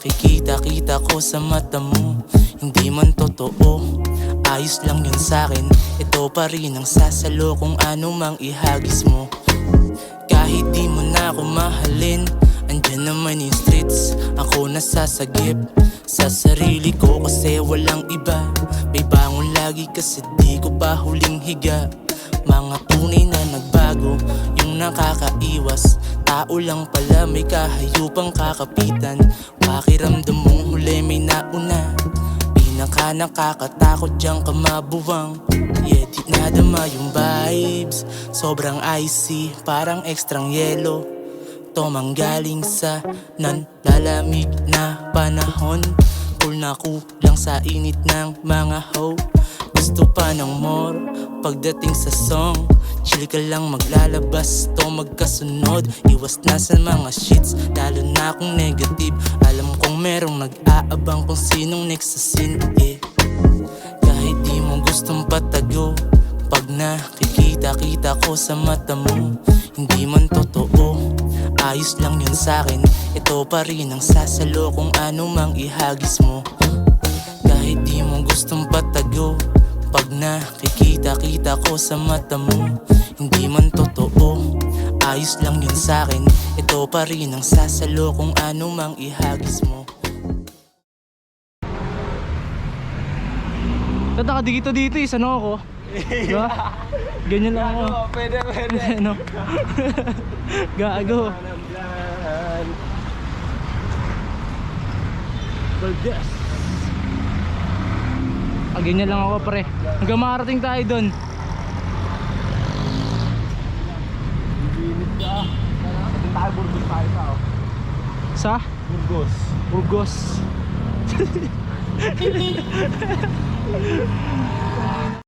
nakikita ko sa mata mo, hindi man totoo, ayos lang yun sa'kin. Ito pa rin ang sasalo kung ano mang ihagis mo. Kahit di mo na ako mahalin, andyan naman yung streets, ako nasasagip sa sarili ko kasi walang iba. May bangon lagi kasi di ko pa huling higa. Mga tunay na nagbago, yung nakakaiwas. Tao lang pala may kahayupang kakapitan. Pakiramdam mong huli may nauna. Pinaka nakakatakot diyang kamabuwang. Yeah, di nadama yung vibes, sobrang icy, parang ekstrang yelo. To manggaling sa nanlalamig na panahon. Cool na kulang sa init ng mga hoe. Gusto pa ng more pagdating sa song. Chill ka lang maglalabas to magkasunod. Iwas na sa mga shits, lalo na kung negative. Alam kong merong nag-aabang kung sinong next sa scene, yeah. Kahit di mo gustong patago, pag nakikita ko sa mata mo, hindi man totoo, ayos lang yun sa'kin. Ito pa rin ang sasalo kung ano mang ihagis mo. Kahit di mo gustong patago, pag nakikita ko sa mata mo, hindi man totoo, ayos lang yun sa'kin. Ito pa rin ang sasalo kung ano mang ihagis mo. Tata ka dito isano ako. Diba? Ganyan lang ako. Pwede. Ano? Gago. Baldes. Ganyan lang ako pre. Hanggang makarating tayo dun. Limit ka. Pati tayo Burgos tayo sa Sa? Burgos.